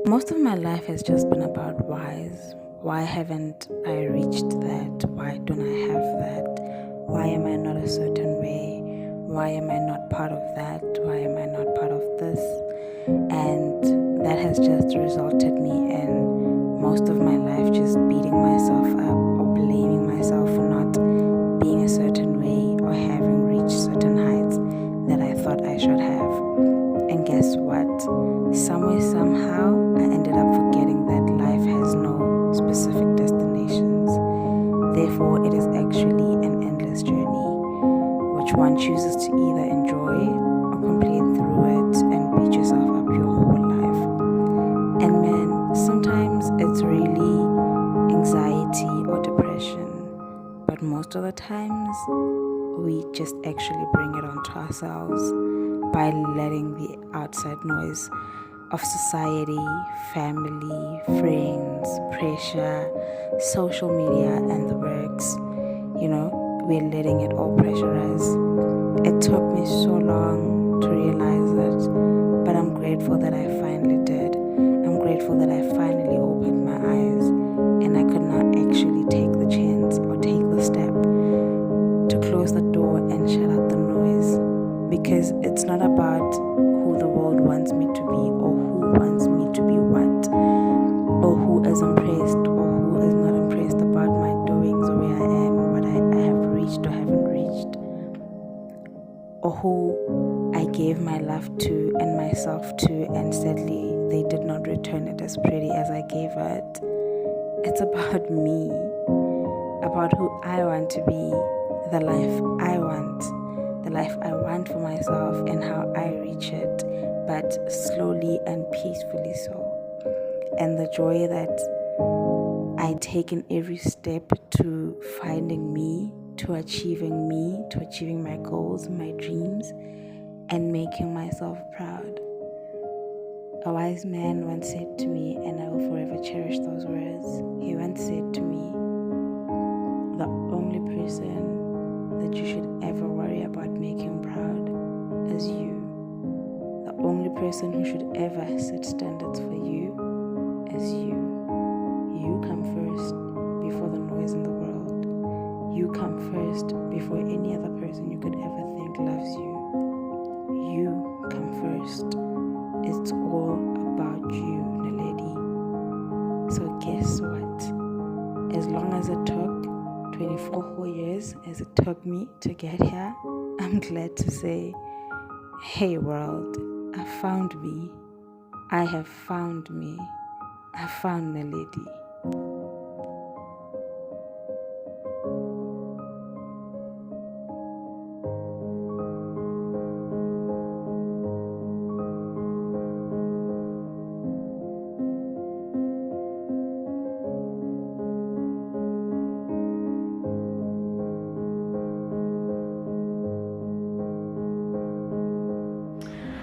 Most of my life has just been about whys. Why haven't I reached that? Why don't I have that? Why am I not a certain way? Why am I not part of that? Why am I not part of this? And that has just resulted me in most of my life just beating myself up or blaming myself for not being a certain way or having reached certain heights that I thought I should have. And guess what? Somewhere, somehow, I ended up forgetting that life has no specific destinations. Therefore, it is actually an endless journey, which one chooses to either enjoy or complete through it and beat yourself up your whole life. And man, sometimes it's really anxiety or depression, but most of the times, we just actually bring it onto ourselves by letting the outside noise of society, family, friends, pressure, social media, and the works. We're letting it all pressure us. It took me so long to realize it, but I'm grateful that I finally did. I'm grateful that I finally opened my eyes and I could not actually take the chance or take the step to close the door and shut out the noise. Because it's not about who the world wants me to be or who wants me to be what, or who is impressed or who is not impressed about my doings or where I am, what I have reached or haven't reached, or who I gave my love to and myself to and sadly they did not return it as pretty as I gave it. It's about me, about who I want to be, the life I want. The life I want for myself and how I reach it, but slowly and peacefully so. And the joy that I take in every step to finding me, to achieving my goals, my dreams, and making myself proud. A wise man once said to me, and I will forever cherish those words. He once said to me, the only person that you should ever worry about making proud is you. The only person who should ever set standards for you is you. You come first before the noise in the world. You come first before any other person you could ever think loves you. You come first. It's all about you, Naledi. So guess what? As long as it took 24 whole years as it took me to get here, I'm glad to say, hey world, I found me. I have found me. I found the lady.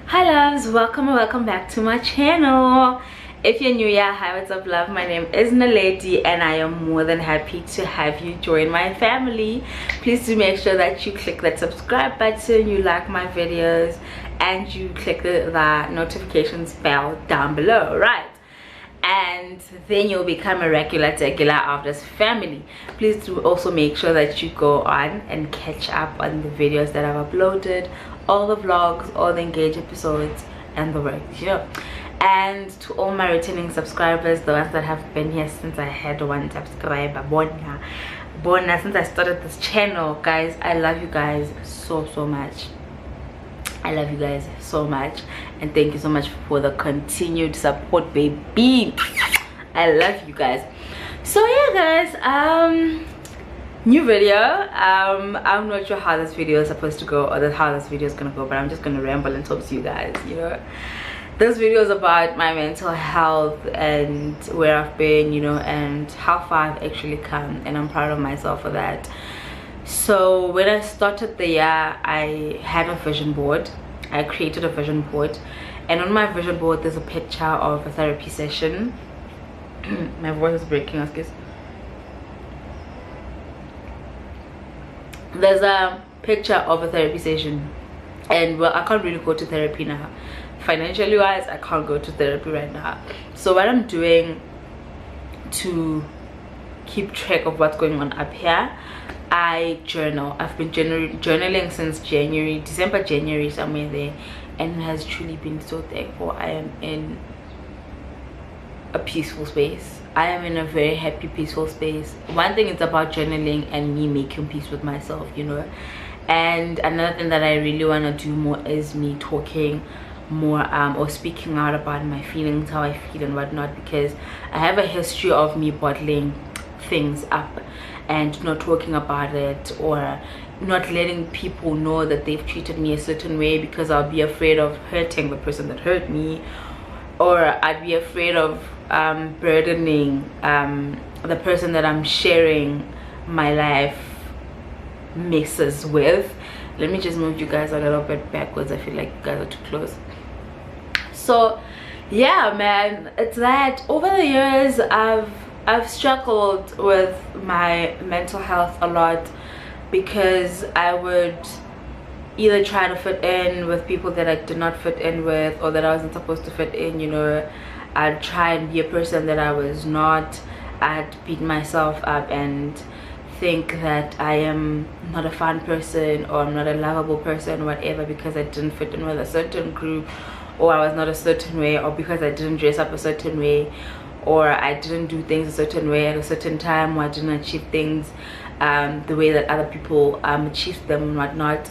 Hi loves, welcome back to my channel. If you're new here, hi, what's up love? My name is Naledi and I am more than happy to have you join my family. Please do make sure that you click that subscribe button, you like my videos, and you click the notifications bell down below, right? And then you'll become a regular of this family. Please do also make sure that you go on and catch up on the videos that I've uploaded, all the vlogs, all the engaged episodes, and the work. And to all my returning subscribers, the ones that have been here since I had 1 subscriber, Bona, since I started this channel, guys, I love you guys so much. I love you guys so much, and thank you so much for the continued support, baby. I love you guys. So yeah guys, new video. I'm not sure how this video is supposed to go or how this video is gonna go, but I'm just gonna ramble and talk to you guys. This video is about my mental health and where I've been, and how far I've actually come, and I'm proud of myself for that. So when I started the year, I had a vision board. I created a vision board, and on my vision board there's a picture of a therapy session. My voice is breaking, excuse. There's a picture of a therapy session, and well, I can't really go to therapy now financially wise, I can't go to therapy right now. So what I'm doing to keep track of what's going on up here, I journal. I've been journaling since December, January, somewhere there, and it has truly been so thankful. I am in a peaceful space. I am in a very happy, peaceful space. One thing is about journaling and me making peace with myself, you know. And another thing that I really want to do more is me talking more or speaking out about my feelings, how I feel and whatnot, because I have a history of me bottling things up and not talking about it, or not letting people know that they've treated me a certain way because I'll be afraid of hurting the person that hurt me, or I'd be afraid of burdening the person that I'm sharing my life messes with. Let me just move you guys a little bit backwards. I feel like you guys are too close. So yeah, man, it's that over the years I've struggled with my mental health a lot, because I would either try to fit in with people that I did not fit in with, or that I wasn't supposed to fit in, you know. I'd try and be a person that I was not. I'd beat myself up and think that I am not a fun person, or I'm not a lovable person, whatever, because I didn't fit in with a certain group, or I was not a certain way, or because I didn't dress up a certain way, or I didn't do things a certain way at a certain time, or I didn't achieve things the way that other people achieved them and whatnot.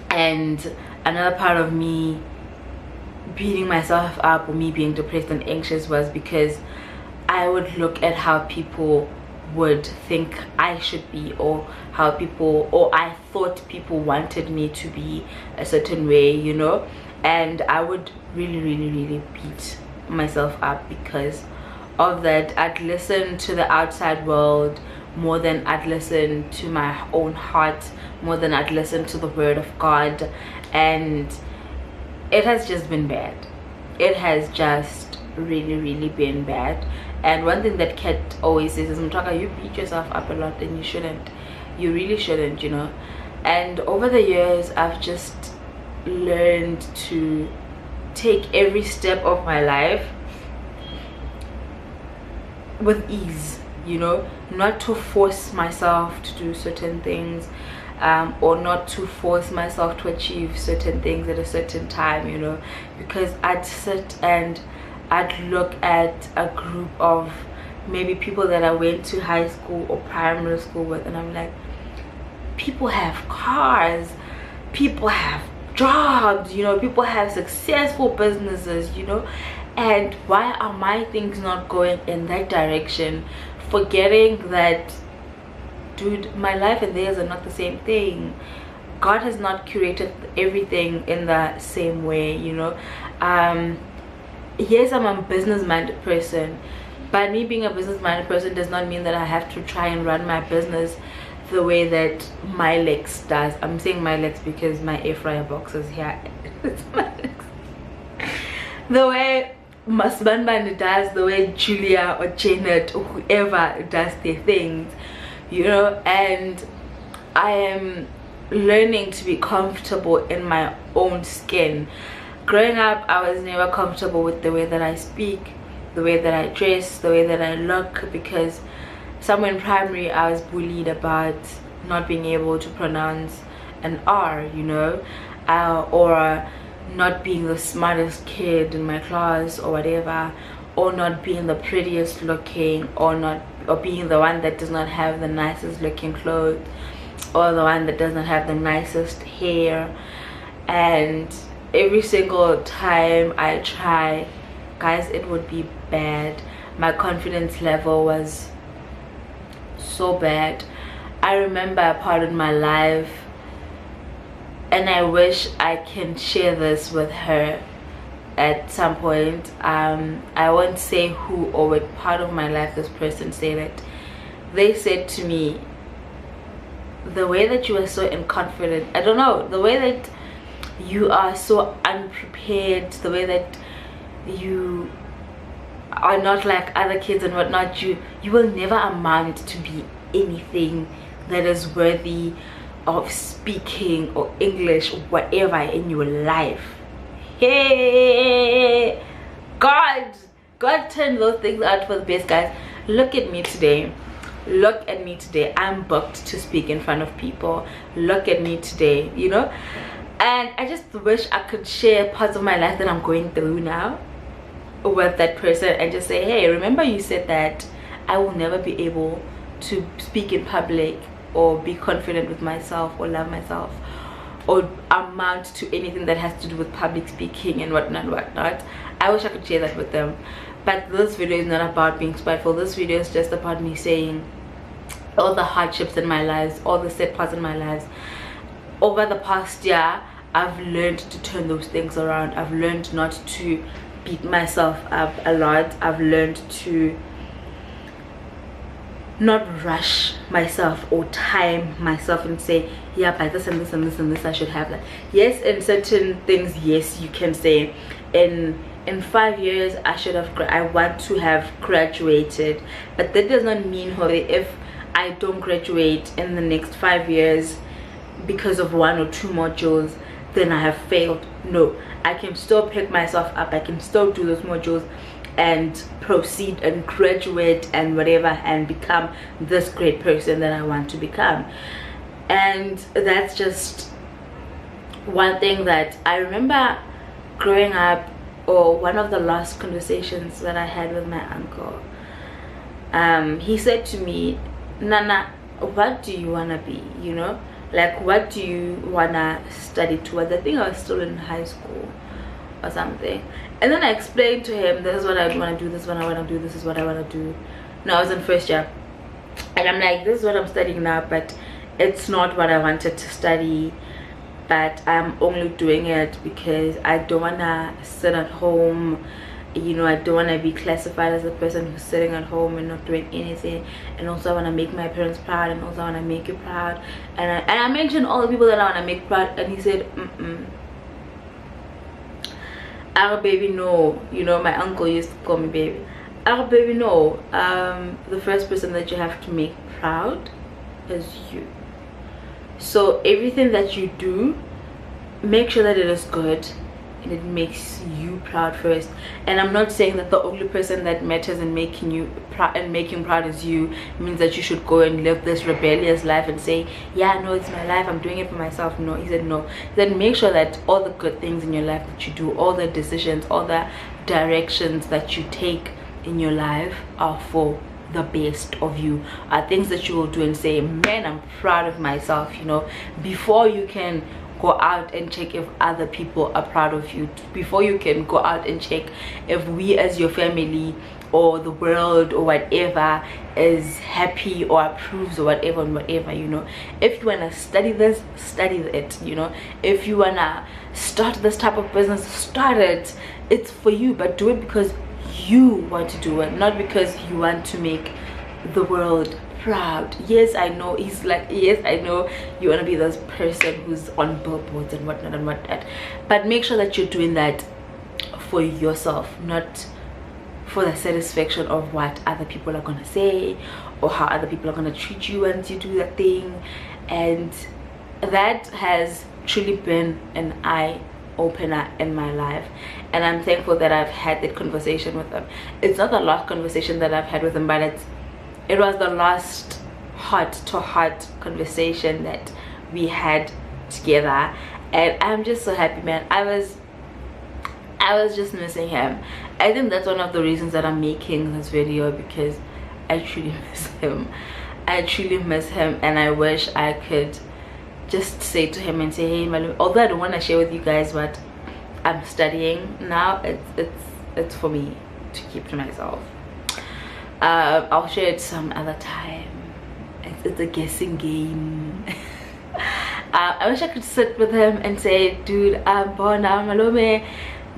And another part of me beating myself up, or me being depressed and anxious, was because I would look at how people would think I should be, or how people, or I thought people wanted me to be a certain way, you know. And I would really beat myself up because of that. I'd listen to the outside world more than I'd listen to my own heart, more than I'd listen to the word of God, and it has just been bad. It has just really been bad. And one thing that Kat always says is, Mtaka, you beat yourself up a lot, and you shouldn't. You really shouldn't, you know. And over the years, I've just learned to take every step of my life with ease, you know, not to force myself to do certain things, or not to force myself to achieve certain things at a certain time, you know, because I'd sit and I'd look at a group of maybe people that I went to high school or primary school with, and I'm like, people have cars, people have jobs, you know, people have successful businesses, you know, and why are my things not going in that direction? Forgetting that, dude, my life and theirs are not the same thing. God has not curated everything in the same way, you know. Yes, I'm a business-minded person, but me being a business-minded person does not mean that I have to try and run my business the way that my legs does. I'm saying my legs because my air fryer box is here. It's my legs. The way Masbanban does, the way Julia or Janet or whoever does their things, you know. And I am learning to be comfortable in my own skin. Growing up, I was never comfortable with the way that I speak, the way that I dress, the way that I look, because somewhere in primary I was bullied about not being able to pronounce an R, you know, or not being the smartest kid in my class or whatever, or not being the prettiest looking, or being the one that does not have the nicest looking clothes, or the one that does not have the nicest hair. And every single time I try, guys, it would be bad. My confidence level was so bad. I remember a part in my life, and I wish I can share this with her at some point. I won't say who or what part of my life this person said it. They said to me, the way that you are so unconfident, I don't know, the way that you are so unprepared, the way that you are not like other kids and whatnot, you will never amount to be anything that is worthy of speaking or English or whatever in your life. Hey, God turned those things out for the best, guys. Look at me today. Look at me today. I'm booked to speak in front of people. Look at me today, you know. And I just wish I could share parts of my life that I'm going through now with that person and just say, hey, remember you said that I will never be able to speak in public or be confident with myself or love myself or amount to anything that has to do with public speaking and whatnot. I wish I could share that with them. But this video is not about being spiteful. This video is just about me saying all the hardships in my lives, all the sad parts in my lives. Over the past year, I've learned to turn those things around. I've learned not to beat myself up a lot. I've learned to not rush myself or time myself and say, yeah, by this and this and this and this I should have that. Yes, in certain things, yes, you can say in 5 years I want to have graduated, but that does not mean if I don't graduate in the next 5 years because of 1 or 2 modules, then I have failed. No, I can still pick myself up, I can still do those modules and proceed and graduate and whatever and become this great person that I want to become. And that's just one thing that I remember growing up, or one of the last conversations that I had with my uncle. He said to me, Nana, what do you want to be, you know, like what do you want to study towards? I think I was still in high school or something, and then I explained to him, this is what I want to do, this is what I want to do, this is what I want to do. No, I was in first year and I'm like, this is what I'm studying now, but it's not what I wanted to study, but I'm only doing it because I don't want to sit at home, you know. I don't want to be classified as a person who's sitting at home and not doing anything. And also I want to make my parents proud, and also I want to make you proud. And I mentioned all the people that I want to make proud, and he said, our baby, no. You know, my uncle used to call me baby. Our baby, no. The first person that you have to make proud is you. So everything that you do, make sure that it is good and it makes you proud first. And I'm not saying that the only person that matters in making you proud and making proud is you means that you should go and live this rebellious life and say, yeah, no, it's my life, I'm doing it for myself. No, he said no. He said make sure that all the good things in your life that you do, all the decisions, all the directions that you take in your life are for the best of you, are things that you will do and say, man, I'm proud of myself, you know, before you can go out and check if other people are proud of you, before you can go out and check if we as your family or the world or whatever is happy or approves or whatever and whatever, you know. If you want to study this, study it, you know. If you want to start this type of business, start it. It's for you, but do it because you want to do it, not because you want to make the world proud. Yes, I know, he's like, yes, I know you want to be this person who's on billboards and whatnot, but make sure that you're doing that for yourself, not for the satisfaction of what other people are gonna say or how other people are gonna treat you once you do that thing. And that has truly been an eye opener in my life, and I'm thankful that I've had that conversation with him. It's not the last conversation that I've had with him, but it was the last heart to heart conversation that we had together, and I'm just so happy, man. I was just missing him. I think that's one of the reasons that I'm making this video, because I truly miss him. I truly miss him, and I wish I could just say to him and say, hey Malu, although I don't want to share with you guys what I'm studying now, it's for me to keep to myself. I'll share it some other time. It's a guessing game. I wish I could sit with him and say, dude, I'm born now, Malome,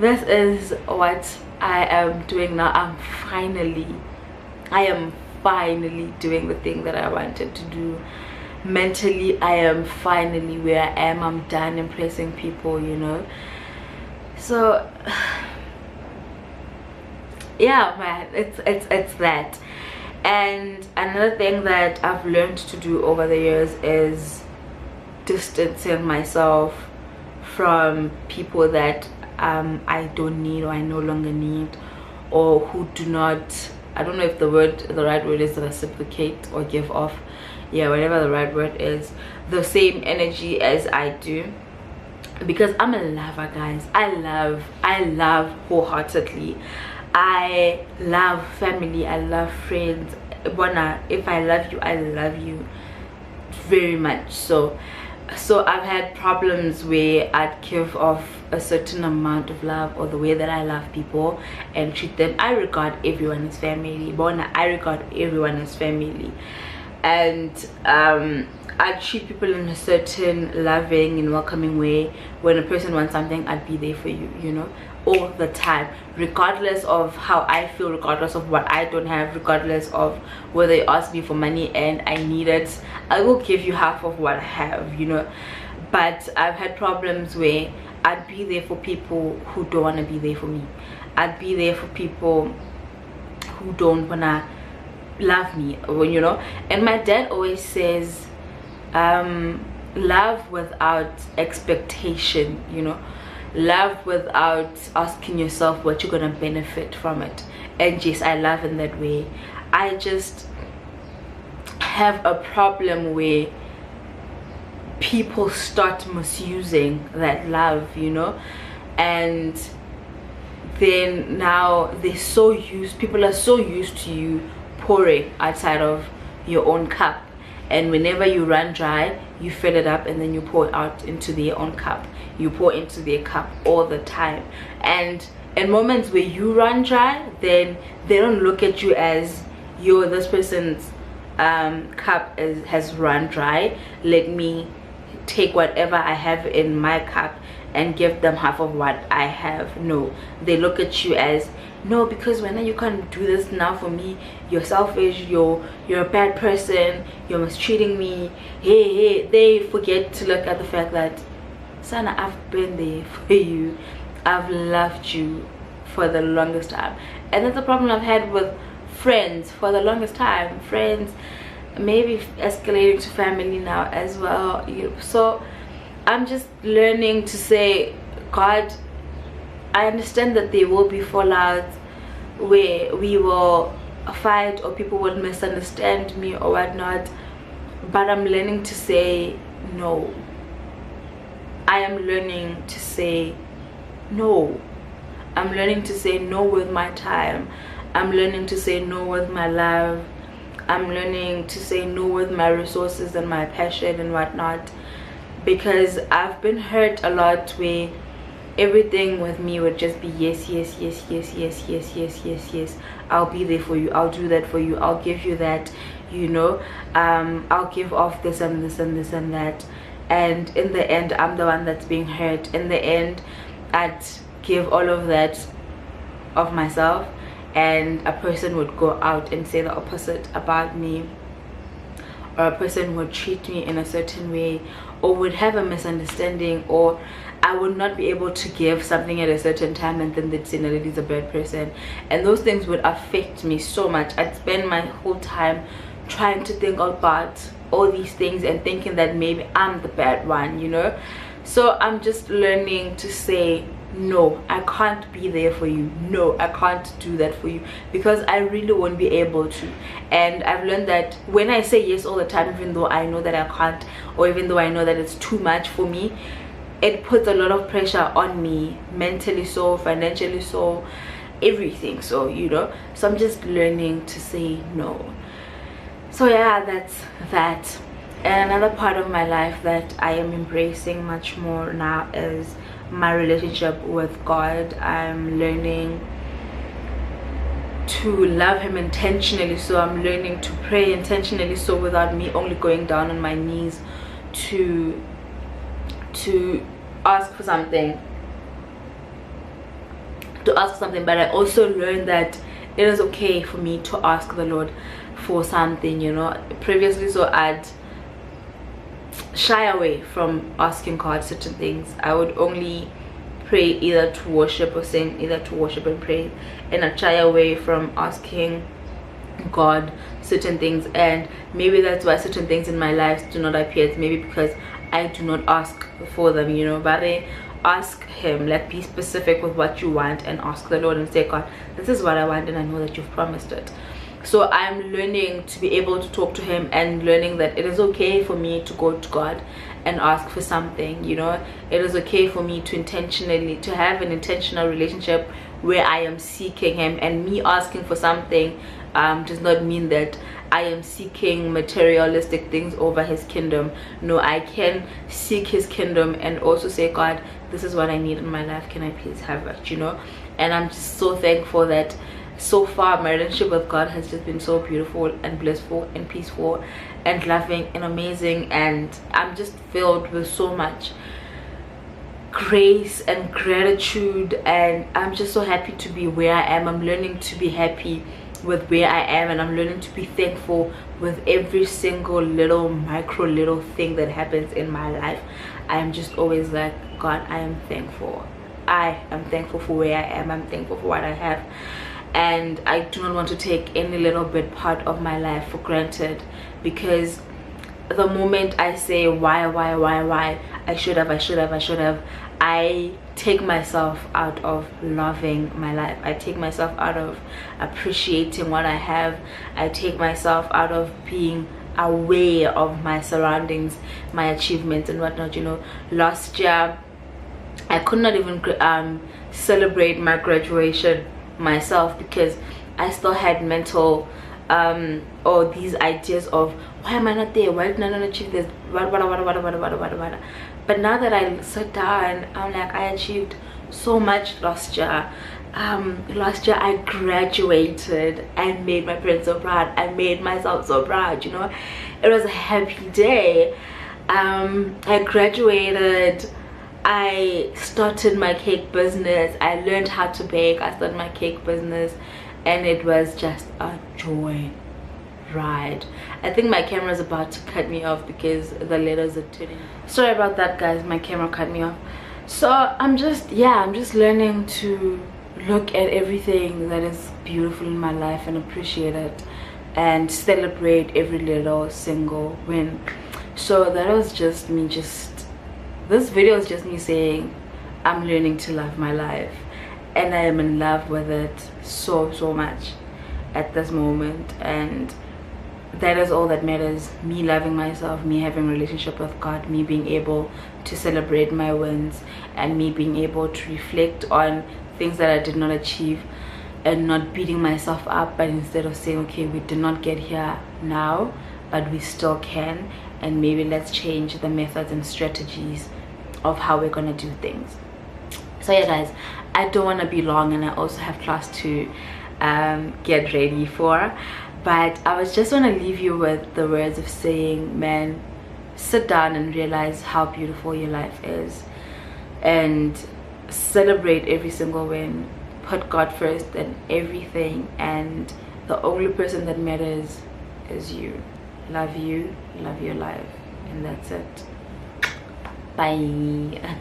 this is what I am doing now. I am finally doing the thing that I wanted to do. Mentally, I am finally where I am. I'm done impressing people, you know. So yeah, man, it's that. And another thing that I've learned to do over the years is distancing myself from people that I don't need or I no longer need, or who do not, I don't know if the right word is reciprocate or give off, yeah, whatever the right word is, the same energy as I do. Because I'm a lover, guys. I love wholeheartedly. I love family, I love friends. Bona, if I love you, I love you very much. So I've had problems where I'd give off a certain amount of love, or the way that I love people and treat them. I regard everyone as family. Bona, I regard everyone as family. And I treat people in a certain loving and welcoming way. When a person wants something, I'd be there for you, you know, all the time, regardless of how I feel, regardless of what I don't have, regardless of whether you ask me for money and I need it, I will give you half of what I have, you know. But I've had problems where I'd be there for people who don't want to be there for me. I'd be there for people who don't wanna love me, you know. And my dad always says, love without expectation, you know, love without asking yourself what you're gonna benefit from it. And yes, I love in that way. I just have a problem where people start misusing that love, you know. And then now people are so used to you pouring outside of your own cup, and whenever you run dry, you fill it up and then you pour it out into their own cup. You pour into their cup all the time. And in moments where you run dry, then they don't look at you as, yo, this person's cup has run dry, let me take whatever I have in my cup and give them half of what I have. No, they look at you as, no, because when you can't do this now for me, you're selfish, you're a bad person, you're mistreating me. Hey, they forget to look at the fact that, Sana, I've been there for you, I've loved you for the longest time. And that's the problem I've had with friends for the longest time. Friends, maybe escalating to family now as well. So I'm just learning to say, God, I understand that there will be fallouts where we will fight or people will misunderstand me or whatnot, but I'm learning to say no. I am learning to say no. I'm learning to say no with my time. I'm learning to say no with my love. I'm learning to say no with my resources and my passion and whatnot, because I've been hurt a lot where everything with me would just be yes, yes, yes, yes, yes, yes, yes, yes, yes. I'll be there for you, I'll do that for you, I'll give you that, you know, I'll give off this and this and this and that. And in the end, I'm the one that's being hurt. In the end, I'd give all of that of myself, and a person would go out and say the opposite about me, or a person would treat me in a certain way, or would have a misunderstanding, or I would not be able to give something at a certain time, and then they'd say Naledi's a bad person. And those things would affect me so much. I'd spend my whole time trying to think about all these things and thinking that maybe I'm the bad one, you know. So I'm just learning to say no, I can't be there for you. No, I can't do that for you, because I really won't be able to. And I've learned that when I say yes all the time, even though I know that I can't, or even though I know that it's too much for me, it puts a lot of pressure on me, mentally so, financially so, everything. So, you know, so I'm just learning to say no. So yeah, that's that. And another part of my life that I am embracing much more now is my relationship with God. I'm learning to love him intentionally, so I'm learning to pray intentionally, so without me only going down on my knees to ask for something, but I also learned that it is okay for me to ask the Lord for something, you know. Previously, so I'd shy away from asking God certain things. I would only pray either to worship or sing, either to worship and pray, and I'd shy away from asking God certain things. And maybe that's why certain things in my life do not appear. It's maybe because I do not ask for them, you know. But ask him, like be specific with what you want and ask the Lord and say, God, this is what I want and I know that you've promised it. So I'm learning to be able to talk to him and learning that it is okay for me to go to God and ask for something. You know, it is okay for me to have an intentional relationship where I am seeking him, and me asking for something does not mean that I am seeking materialistic things over his kingdom. No, I can seek his kingdom and also say, God, this is what I need in my life, can I please have it, you know? And I'm just so thankful that so far my relationship with God has just been so beautiful and blissful and peaceful and loving and amazing, and I'm just filled with so much grace and gratitude, and I'm just so happy to be where I am. I'm learning to be happy with where I am, and I'm learning to be thankful with every single little thing that happens in my life. I am just always like, God, I am thankful. I am thankful for where I am. I'm thankful for what I have, and I do not want to take any little bit part of my life for granted, because the moment I say why, I should have, I take myself out of loving my life. I take myself out of appreciating what I have. I take myself out of being aware of my surroundings, my achievements and whatnot. You know, last year I could not even celebrate my graduation myself, because I still had mental or these ideas of, why am I not there, why did I not achieve this, but now that I sit down, I'm like, I achieved so much last year. Last year I graduated. I made my parents so proud. I made myself so proud, you know. It was a happy day. I graduated. I started my cake business. I learned how to bake. I started my cake business, and it was just a joy ride. I think my camera is about to cut me off because the letters are turning. Sorry about that, guys, my camera cut me off. So I'm just learning to look at everything that is beautiful in my life and appreciate it and celebrate every little single win. So that was just me, this video is just me saying I'm learning to love my life, and I am in love with it so much at this moment, and that is all that matters. Me loving myself, me having a relationship with God, me being able to celebrate my wins, and me being able to reflect on things that I did not achieve and not beating myself up, but instead of saying, okay, we did not get here now, but we still can, and maybe let's change the methods and strategies of how we're gonna do things. So yeah, guys, I don't want to be long, and I also have class to get ready for, but I was just want to leave you with the words of saying, man, sit down and realize how beautiful your life is, and celebrate every single win. Put God first in everything, and the only person that matters is you. Love you, love your life, and that's it. Bye.